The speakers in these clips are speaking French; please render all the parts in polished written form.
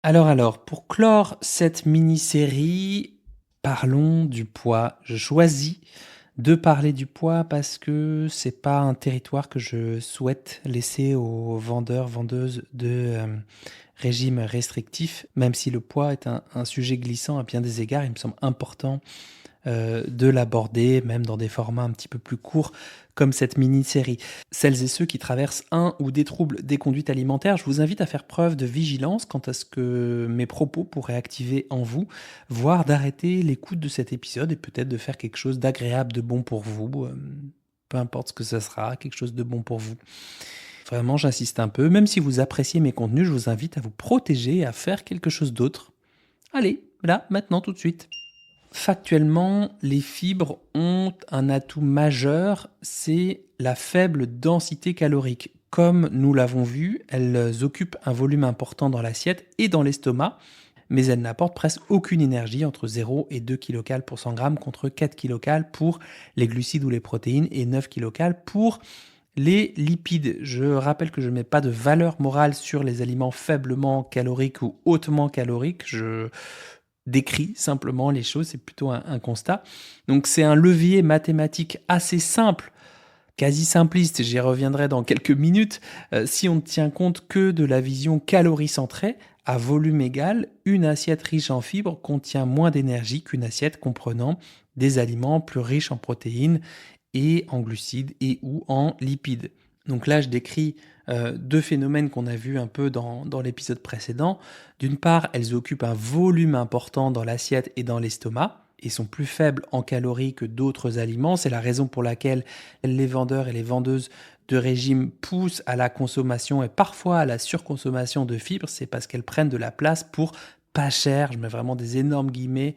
Alors, pour clore cette mini-série, parlons du poids. Je choisis de parler du poids parce que c'est pas un territoire que je souhaite laisser aux vendeurs, vendeuses de régimes restrictifs, même si le poids est un sujet glissant à bien des égards, il me semble important de l'aborder, même dans des formats un petit peu plus courts, comme cette mini-série. Celles et ceux qui traversent un ou des troubles des conduites alimentaires, je vous invite à faire preuve de vigilance quant à ce que mes propos pourraient activer en vous, voire d'arrêter l'écoute de cet épisode et peut-être de faire quelque chose d'agréable, de bon pour vous, peu importe ce que ça sera, quelque chose de bon pour vous. Vraiment, j'insiste un peu, même si vous appréciez mes contenus, je vous invite à vous protéger et à faire quelque chose d'autre. Allez, là, maintenant, tout de suite. Factuellement, les fibres ont un atout majeur, c'est la faible densité calorique. Comme nous l'avons vu, elles occupent un volume important dans l'assiette et dans l'estomac, mais elles n'apportent presque aucune énergie, entre 0 et 2 kcal pour 100 grammes, contre 4 kcal pour les glucides ou les protéines et 9 kcal pour les lipides. Je rappelle que je ne mets pas de valeur morale sur les aliments faiblement caloriques ou hautement caloriques. Je décrit simplement les choses, c'est plutôt un constat. Donc c'est un levier mathématique assez simple, quasi simpliste, j'y reviendrai dans quelques minutes, si on ne tient compte que de la vision caloricentrée. À volume égal, une assiette riche en fibres contient moins d'énergie qu'une assiette comprenant des aliments plus riches en protéines et en glucides et ou en lipides. Donc là, je décris deux phénomènes qu'on a vus un peu dans l'épisode précédent. D'une part, elles occupent un volume important dans l'assiette et dans l'estomac et sont plus faibles en calories que d'autres aliments. C'est la raison pour laquelle les vendeurs et les vendeuses de régime poussent à la consommation et parfois à la surconsommation de fibres. C'est parce qu'elles prennent de la place pour pas cher, je mets vraiment des énormes guillemets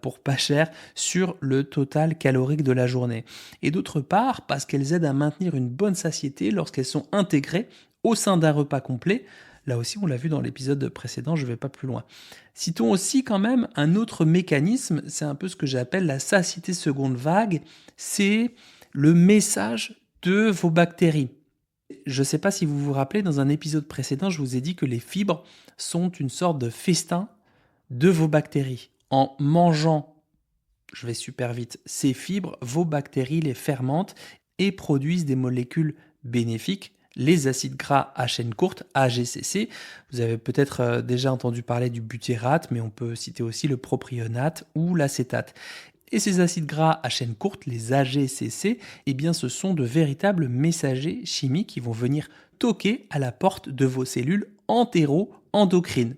pour pas cher, sur le total calorique de la journée. Et d'autre part, parce qu'elles aident à maintenir une bonne satiété lorsqu'elles sont intégrées au sein d'un repas complet. Là aussi, on l'a vu dans l'épisode précédent, je ne vais pas plus loin. Citons aussi quand même un autre mécanisme, c'est un peu ce que j'appelle la satiété seconde vague, c'est le message de vos bactéries. Je ne sais pas si vous vous rappelez, dans un épisode précédent, je vous ai dit que les fibres sont une sorte de festin de vos bactéries. En mangeant, je vais super vite, ces fibres, vos bactéries les fermentent et produisent des molécules bénéfiques, les acides gras à chaîne courte, AGCC. Vous avez peut-être déjà entendu parler du butyrate, mais on peut citer aussi le propionate ou l'acétate. Et ces acides gras à chaîne courte, les AGCC, eh bien ce sont de véritables messagers chimiques qui vont venir toquer à la porte de vos cellules entéro-endocrines.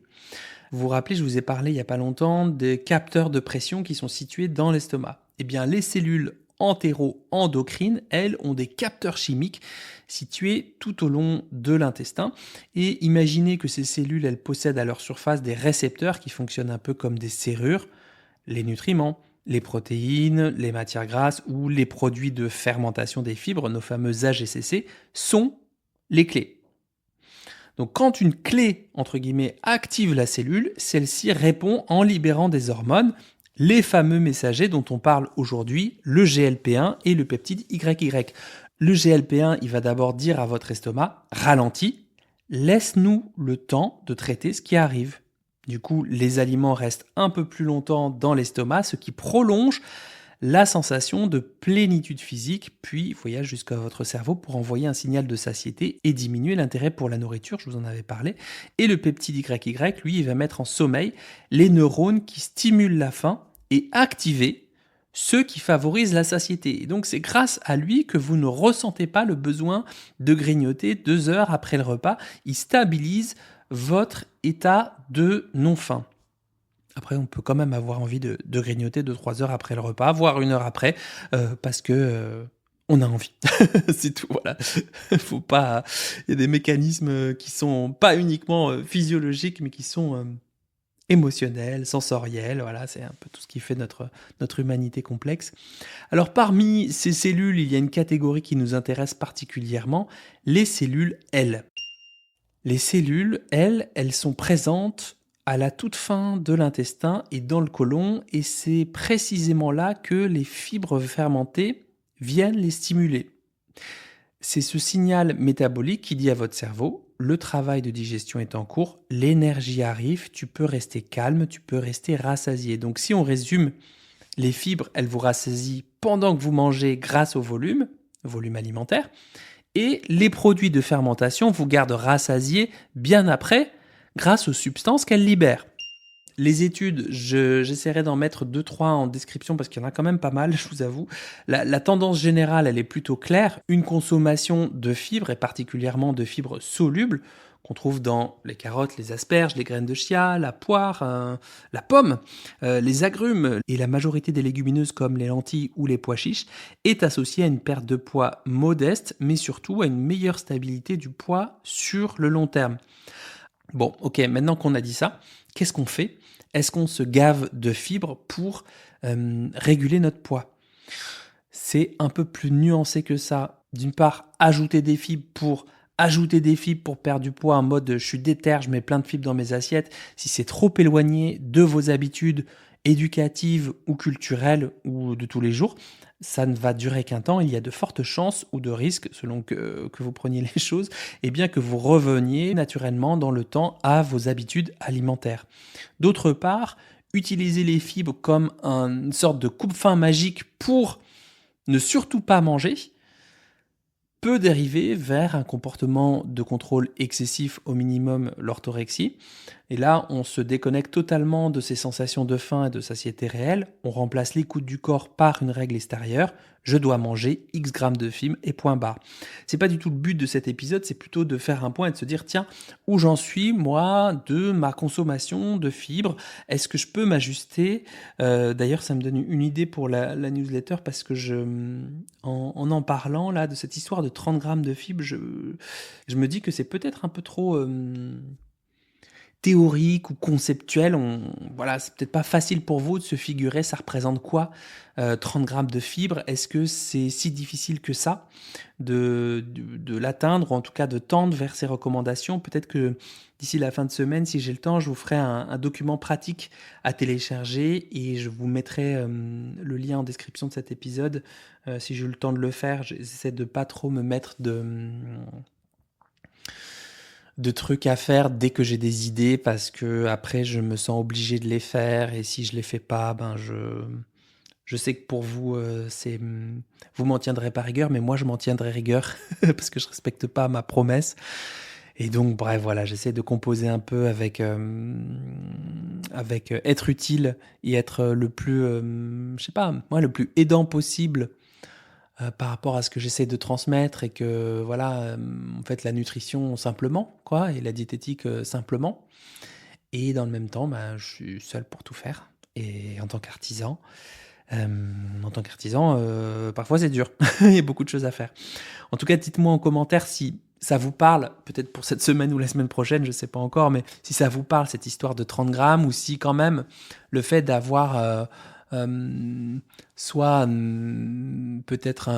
Vous vous rappelez, je vous ai parlé il n'y a pas longtemps des capteurs de pression qui sont situés dans l'estomac. Eh bien, les cellules entéro-endocrines, elles, ont des capteurs chimiques situés tout au long de l'intestin. Et imaginez que ces cellules, elles possèdent à leur surface des récepteurs qui fonctionnent un peu comme des serrures, les nutriments, les protéines, les matières grasses ou les produits de fermentation des fibres, nos fameux AGCC, sont les clés. Donc quand une clé, entre guillemets, active la cellule, celle-ci répond en libérant des hormones, les fameux messagers dont on parle aujourd'hui, le GLP-1 et le peptide YY. Le GLP-1, il va d'abord dire à votre estomac, ralentis, laisse-nous le temps de traiter ce qui arrive. Du coup, les aliments restent un peu plus longtemps dans l'estomac, ce qui prolonge la sensation de plénitude physique, puis voyage jusqu'à votre cerveau pour envoyer un signal de satiété et diminuer l'intérêt pour la nourriture, je vous en avais parlé. Et le peptide YY, lui, il va mettre en sommeil les neurones qui stimulent la faim et activer ceux qui favorisent la satiété. Et donc c'est grâce à lui que vous ne ressentez pas le besoin de grignoter 2 heures après le repas. Il stabilise votre état de non-faim. Après, on peut quand même avoir envie de grignoter 2-3 heures après le repas, voire 1 heure après, parce que on a envie. C'est tout, voilà. Faut pas. Il y a des mécanismes qui sont pas uniquement physiologiques, mais qui sont émotionnels, sensoriels. Voilà, c'est un peu tout ce qui fait notre humanité complexe. Alors, parmi ces cellules, il y a une catégorie qui nous intéresse particulièrement, les cellules L. Les cellules, elles sont présentes à la toute fin de l'intestin et dans le côlon, et c'est précisément là que les fibres fermentées viennent les stimuler. C'est ce signal métabolique qui dit à votre cerveau le travail de digestion est en cours, l'énergie arrive, tu peux rester calme, tu peux rester rassasié. Donc si on résume, les fibres, elles vous rassasient pendant que vous mangez grâce au volume alimentaire, et les produits de fermentation vous gardent rassasié bien après grâce aux substances qu'elles libèrent. Les études, j'essaierai d'en mettre 2-3 en description parce qu'il y en a quand même pas mal, je vous avoue. La tendance générale, elle est plutôt claire. Une consommation de fibres, et particulièrement de fibres solubles, qu'on trouve dans les carottes, les asperges, les graines de chia, la poire, la pomme, les agrumes et la majorité des légumineuses comme les lentilles ou les pois chiches, est associée à une perte de poids modeste, mais surtout à une meilleure stabilité du poids sur le long terme. Bon, ok, maintenant qu'on a dit ça, qu'est-ce qu'on fait? Est-ce qu'on se gave de fibres pour réguler notre poids? C'est un peu plus nuancé que ça. D'une part, ajouter des fibres pour perdre du poids en mode je suis déter, je mets plein de fibres dans mes assiettes. Si c'est trop éloigné de vos habitudes éducatives ou culturelles ou de tous les jours, ça ne va durer qu'un temps. Il y a de fortes chances ou de risques, selon que vous preniez les choses, et bien que vous reveniez naturellement dans le temps à vos habitudes alimentaires. D'autre part, utiliser les fibres comme une sorte de coupe-faim magique pour ne surtout pas manger peut dériver vers un comportement de contrôle excessif, au minimum l'orthorexie. Et là, on se déconnecte totalement de ces sensations de faim et de satiété réelle. On remplace l'écoute du corps par une règle extérieure. Je dois manger X grammes de fibres et point barre. C'est pas du tout le but de cet épisode, c'est plutôt de faire un point et de se dire, tiens, où j'en suis, moi, de ma consommation de fibres? Est-ce que je peux m'ajuster? D'ailleurs, ça me donne une idée pour la newsletter parce que en parlant là de cette histoire de 30 grammes de fibres, je me dis que c'est peut-être un peu trop théorique ou conceptuel. Voilà, c'est peut-être pas facile pour vous de se figurer, ça représente quoi 30 grammes de fibres? Est-ce que c'est si difficile que ça de l'atteindre, ou en tout cas de tendre vers ces recommandations? Peut-être que d'ici la fin de semaine, si j'ai le temps, je vous ferai un document pratique à télécharger et je vous mettrai le lien en description de cet épisode. Si j'ai eu le temps de le faire, j'essaie de pas trop me mettre de trucs à faire dès que j'ai des idées parce que après je me sens obligé de les faire, et si je les fais pas, ben je sais que pour vous vous m'en tiendrez pas rigueur, mais moi je m'en tiendrai rigueur parce que je respecte pas ma promesse. Et donc bref, voilà, j'essaie de composer un peu avec être utile et être le plus je sais pas, moi le plus aidant possible par rapport à ce que j'essaie de transmettre, et que voilà, en fait la nutrition simplement quoi, et la diététique simplement, et dans le même temps, bah, je suis seul pour tout faire, et parfois c'est dur. Il y a beaucoup de choses à faire. En tout cas, dites-moi en commentaire si ça vous parle, peut-être pour cette semaine ou la semaine prochaine, je ne sais pas encore, mais si ça vous parle, cette histoire de 30 grammes, ou si quand même le fait d'avoir soit peut-être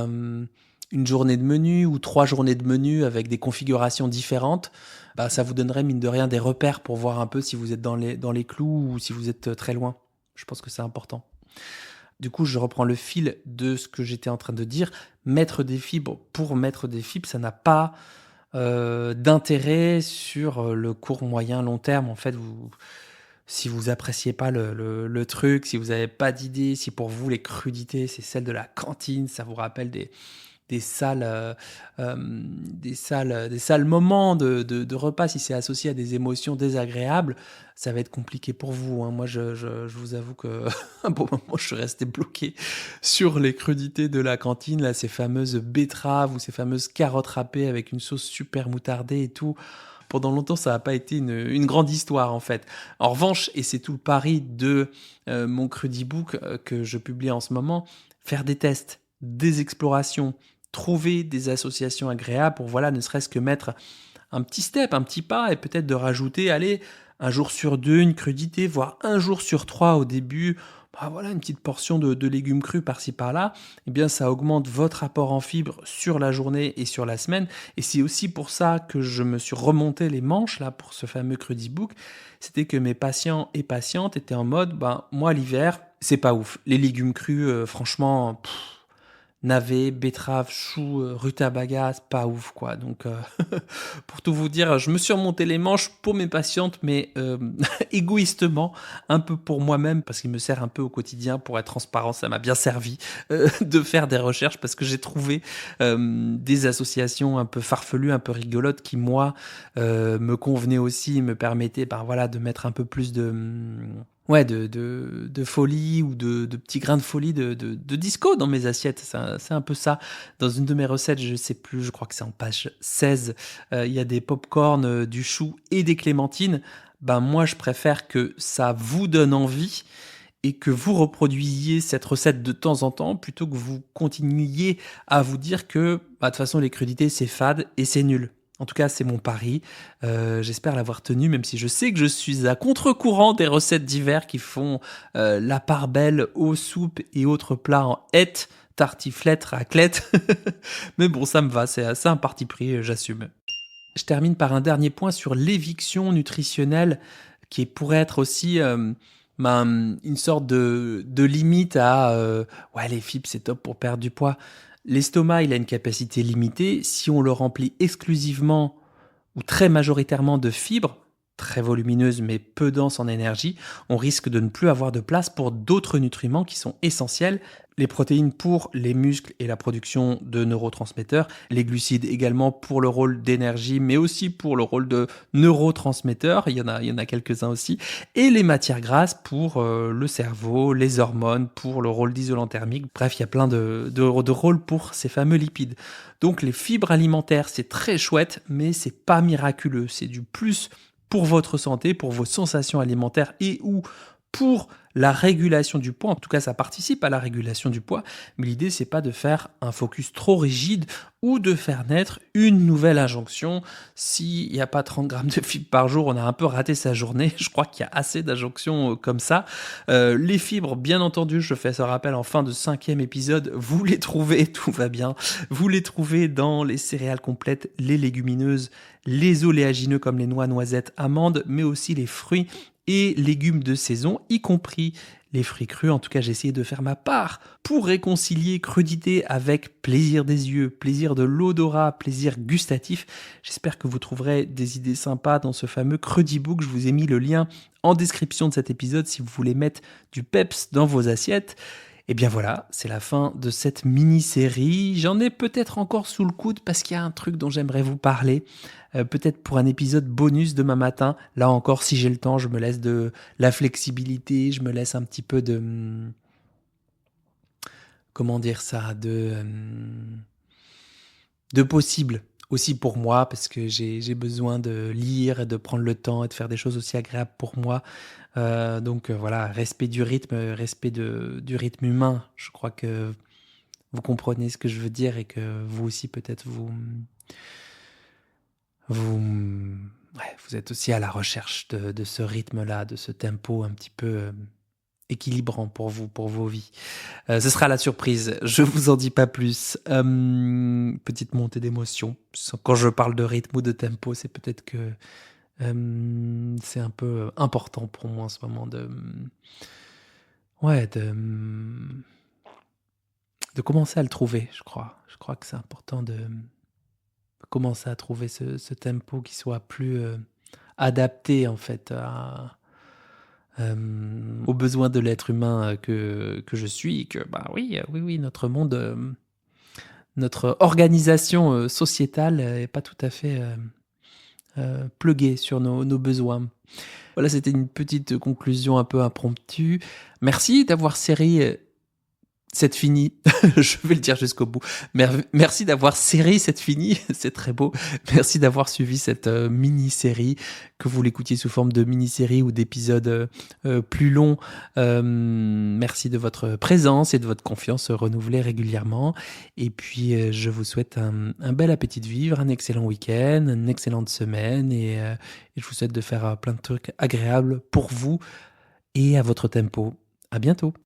une journée de menu ou 3 journées de menu avec des configurations différentes, bah, ça vous donnerait mine de rien des repères pour voir un peu si vous êtes dans les clous ou si vous êtes très loin. Je pense que c'est important. Du coup, je reprends le fil de ce que j'étais en train de dire. Mettre des fibres pour mettre des fibres, ça n'a pas d'intérêt sur le court, moyen, long terme. En fait, si vous appréciez pas le truc, si vous n'avez pas d'idée, si pour vous les crudités, c'est celle de la cantine, ça vous rappelle des sales moments de repas, si c'est associé à des émotions désagréables, ça va être compliqué pour vous, hein. Moi, je vous avoue que à un bon moment, je suis resté bloqué sur les crudités de la cantine, là, ces fameuses betteraves ou ces fameuses carottes râpées avec une sauce super moutardée et tout. Pendant longtemps, ça n'a pas été une grande histoire, en fait. En revanche, et c'est tout le pari de mon Crudibook que je publie en ce moment, faire des tests, des explorations, trouver des associations agréables pour, voilà, ne serait-ce que mettre un petit step, un petit pas, et peut-être de rajouter, allez, un jour sur 2, une crudité, voire un jour sur 3 au début, bah voilà, une petite portion de légumes crus par-ci par-là, eh bien ça augmente votre apport en fibres sur la journée et sur la semaine. Et c'est aussi pour ça que je me suis remonté les manches là pour ce fameux Crudibook. C'était que mes patients et patientes étaient en mode, ben moi l'hiver, c'est pas ouf. Les légumes crus, franchement, navets, betteraves, choux, rutabaga, c'est pas ouf quoi. Donc pour tout vous dire, je me suis remonté les manches pour mes patientes, mais égoïstement, un peu pour moi-même, parce qu'il me sert un peu au quotidien. Pour être transparent, ça m'a bien servi de faire des recherches, parce que j'ai trouvé des associations un peu farfelues, un peu rigolotes, qui moi me convenaient aussi, me permettaient voilà, de mettre un peu plus ouais, de folie, ou de petits grains de folie, de disco dans mes assiettes. C'est un peu ça. Dans une de mes recettes, je sais plus, je crois que c'est en page 16, il y a des pop-corn, du chou et des clémentines. Ben moi, je préfère que ça vous donne envie et que vous reproduisiez cette recette de temps en temps, plutôt que vous continuiez à vous dire que de toute façon les crudités c'est fade et c'est nul. En tout cas, c'est mon pari. J'espère l'avoir tenu, même si je sais que je suis à contre-courant des recettes d'hiver qui font la part belle aux soupes et autres plats en hête, tartiflette, raclette. Mais bon, ça me va, c'est assez un parti pris, j'assume. Je termine par un dernier point sur l'éviction nutritionnelle, qui pourrait être aussi une sorte de limite à ouais, les fibres c'est top pour perdre du poids. L'estomac, il a une capacité limitée. Si on le remplit exclusivement ou très majoritairement de fibres, très volumineuses mais peu denses en énergie, on risque de ne plus avoir de place pour d'autres nutriments qui sont essentiels. Les protéines pour les muscles et la production de neurotransmetteurs, les glucides également pour le rôle d'énergie, mais aussi pour le rôle de neurotransmetteur, il y en a quelques-uns aussi, et les matières grasses pour le cerveau, les hormones, pour le rôle d'isolant thermique. Bref, il y a plein de rôles pour ces fameux lipides. Donc les fibres alimentaires, c'est très chouette, mais c'est pas miraculeux, c'est du plus pour votre santé, pour vos sensations alimentaires et ou pour la régulation du poids. En tout cas, ça participe à la régulation du poids, mais l'idée, c'est pas de faire un focus trop rigide ou de faire naître une nouvelle injonction. S'il n'y a pas 30 grammes de fibres par jour, on a un peu raté sa journée. Je crois qu'il y a assez d'injonctions comme ça. Les fibres, bien entendu, je fais ce rappel en fin de 5e épisode, vous les trouvez, tout va bien, vous les trouvez dans les céréales complètes, les légumineuses, les oléagineux comme les noix, noisettes, amandes, mais aussi les fruits et légumes de saison, y compris les fruits crus. En tout cas, j'ai essayé de faire ma part pour réconcilier crudité avec plaisir des yeux, plaisir de l'odorat, plaisir gustatif. J'espère que vous trouverez des idées sympas dans ce fameux Crudibook. Je vous ai mis le lien en description de cet épisode si vous voulez mettre du peps dans vos assiettes. Et bien voilà, c'est la fin de cette mini-série. J'en ai peut-être encore sous le coude parce qu'il y a un truc dont j'aimerais vous parler. Peut-être pour un épisode bonus demain matin. Là encore, si j'ai le temps, je me laisse de la flexibilité, je me laisse un petit peu de... Comment dire ça, de possible aussi pour moi, parce que j'ai besoin de lire et de prendre le temps et de faire des choses aussi agréables pour moi. Donc voilà, respect du rythme, respect du rythme humain. Je crois que vous comprenez ce que je veux dire, et que vous aussi peut-être vous êtes aussi à la recherche de ce rythme-là, de ce tempo un petit peu équilibrant pour vous, pour vos vies. Ce sera la surprise, je vous en dis pas plus. Petite montée d'émotion. Quand je parle de rythme ou de tempo, c'est peut-être que c'est un peu important pour moi en ce moment ouais, de commencer à le trouver, je crois. Je crois que c'est important de commencer à trouver ce tempo qui soit plus adapté en fait aux besoins de l'être humain que je suis, et que oui, notre monde, notre organisation sociétale est pas tout à fait pluguée sur nos besoins. Voilà, c'était une petite conclusion un peu impromptue. Merci d'avoir serré cette finie, je vais le dire jusqu'au bout. Merci d'avoir serré cette finie, c'est très beau. Merci d'avoir suivi cette mini-série, que vous l'écoutiez sous forme de mini-série ou d'épisodes plus longs. Merci de votre présence et de votre confiance renouvelée régulièrement. Et puis, je vous souhaite un bel appétit de vivre, un excellent week-end, une excellente semaine, et je vous souhaite de faire plein de trucs agréables pour vous et à votre tempo. À bientôt.